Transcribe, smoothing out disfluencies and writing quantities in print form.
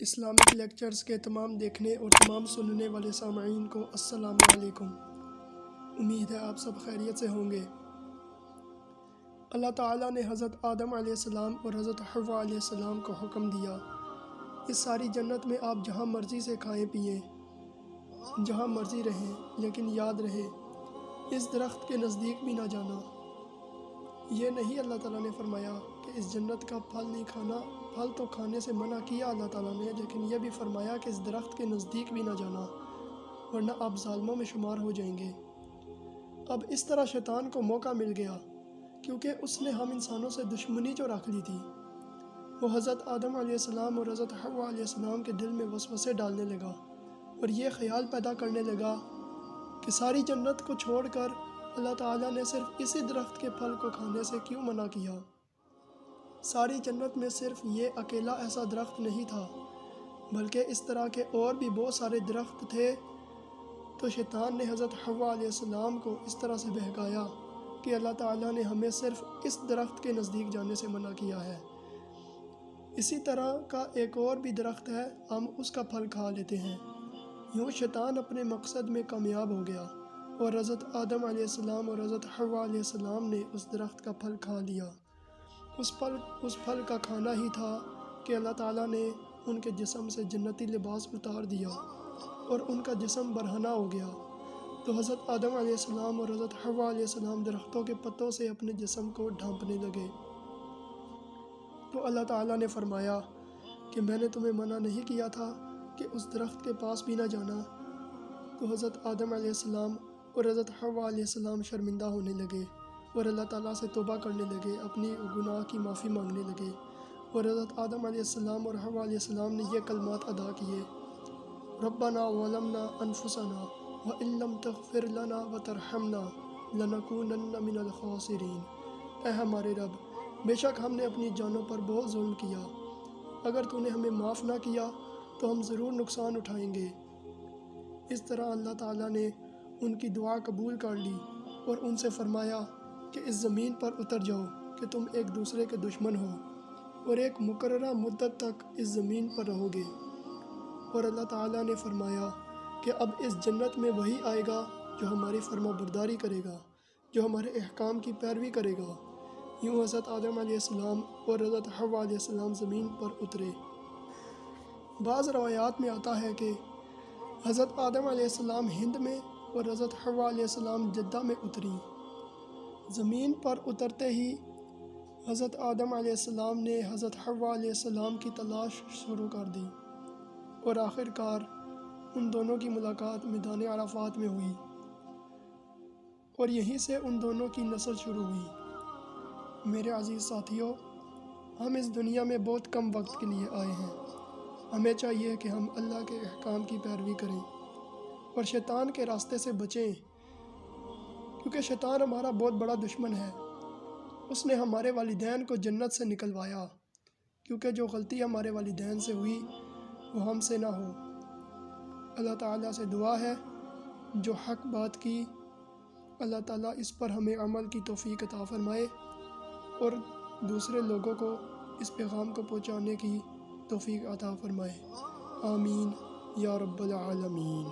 Islamic lectures کے تمام دیکھنے اور تمام سننے والے سامعین کو السلام علیکم۔ امید ہے آپ سب خیریت سے ہوں گے۔ اللہ تعالیٰ نے حضرت آدم علیہ السلام اور حضرت حوا علیہ السلام کو حکم دیا، اس ساری جنت میں آپ جہاں مرضی سے کھائیں پئیں، جہاں مرضی رہیں، لیکن یاد رہے اس درخت کے نزدیک بھی نہ جانا۔ یہ نہیں اللہ تعالیٰ نے فرمایا کہ اس جنت کا پھل نہیں کھانا، پھل تو کھانے سے منع کیا اللہ تعالیٰ نے، لیکن یہ بھی فرمایا کہ اس درخت کے نزدیک بھی نہ جانا ورنہ آپ ظالموں میں شمار ہو جائیں گے۔ اب اس طرح شیطان کو موقع مل گیا، کیونکہ اس نے ہم انسانوں سے دشمنی جو رکھ لی تھی، وہ حضرت آدم علیہ السلام اور حضرت حوا علیہ السلام کے دل میں وسوسے ڈالنے لگا اور یہ خیال پیدا کرنے لگا کہ ساری جنت کو چھوڑ کر اللہ تعالیٰ نے صرف اسی درخت کے پھل کو کھانے سے کیوں منع کیا؟ ساری جنت میں صرف یہ اکیلا ایسا درخت نہیں تھا، بلکہ اس طرح کے اور بھی بہت سارے درخت تھے۔ تو شیطان نے حضرت حوا علیہ السلام کو اس طرح سے بہکایا کہ اللہ تعالیٰ نے ہمیں صرف اس درخت کے نزدیک جانے سے منع کیا ہے۔ اسی طرح کا ایک اور بھی درخت ہے، ہم اس کا پھل کھا لیتے ہیں۔ یوں شیطان اپنے مقصد میں کامیاب ہو گیا اور حضرت آدم علیہ السلام اور حضرت حوا علیہ السلام نے اس درخت کا پھل کھا لیا۔ اس پھل کا کھانا ہی تھا کہ اللہ تعالیٰ نے ان کے جسم سے جنتی لباس اتار دیا اور ان کا جسم برہنہ ہو گیا۔ تو حضرت آدم علیہ السلام اور حضرت حوا علیہ السلام درختوں کے پتوں سے اپنے جسم کو ڈھانپنے لگے۔ تو اللہ تعالیٰ نے فرمایا کہ میں نے تمہیں منع نہیں کیا تھا کہ اس درخت کے پاس بھی نہ جانا؟ تو حضرت آدم علیہ السلام اور حضرت حوا علیہ السلام شرمندہ ہونے لگے اور اللہ تعالیٰ سے توبہ کرنے لگے، اپنی گناہ کی معافی مانگنے لگے، اور حضرت آدم علیہ السلام اور حوا علیہ السلام نے یہ کلمات ادا کیے: ربنا ظلمنا انفسنا وان لم تغفر لنا وترحمنا لنکونن من الخاسرین۔ اے ہمارے رب، بے شک ہم نے اپنی جانوں پر بہت ظلم کیا، اگر تو نے ہمیں معاف نہ کیا تو ہم ضرور نقصان اٹھائیں گے۔ اس طرح اللہ تعالیٰ نے ان کی دعا قبول کر لی اور ان سے فرمایا کہ اس زمین پر اتر جاؤ کہ تم ایک دوسرے کے دشمن ہو اور ایک مقررہ مدت تک اس زمین پر رہو گے۔ اور اللہ تعالیٰ نے فرمایا کہ اب اس جنت میں وہی آئے گا جو ہماری فرما برداری کرے گا، جو ہمارے احکام کی پیروی کرے گا۔ یوں حضرت آدم علیہ السلام اور حضرت حوا علیہ السلام زمین پر اترے۔ بعض روایات میں آتا ہے کہ حضرت آدم علیہ السلام ہند میں اور حضرت حوا علیہ السلام جدہ میں اتریں۔ زمین پر اترتے ہی حضرت آدم علیہ السلام نے حضرت حوا علیہ السلام کی تلاش شروع کر دی اور آخر کار ان دونوں کی ملاقات میدان عرفات میں ہوئی اور یہیں سے ان دونوں کی نسل شروع ہوئی۔ میرے عزیز ساتھیوں، ہم اس دنیا میں بہت کم وقت کے لیے آئے ہیں۔ ہمیں چاہیے کہ ہم اللہ کے احکام کی پیروی کریں اور شیطان کے راستے سے بچیں، کیونکہ شیطان ہمارا بہت بڑا دشمن ہے۔ اس نے ہمارے والدین کو جنت سے نکلوایا، کیونکہ جو غلطی ہمارے والدین سے ہوئی وہ ہم سے نہ ہو۔ اللہ تعالیٰ سے دعا ہے جو حق بات کی، اللہ تعالیٰ اس پر ہمیں عمل کی توفیق عطا فرمائے اور دوسرے لوگوں کو اس پیغام کو پہنچانے کی توفیق عطا فرمائے۔ آمین یا رب العالمین۔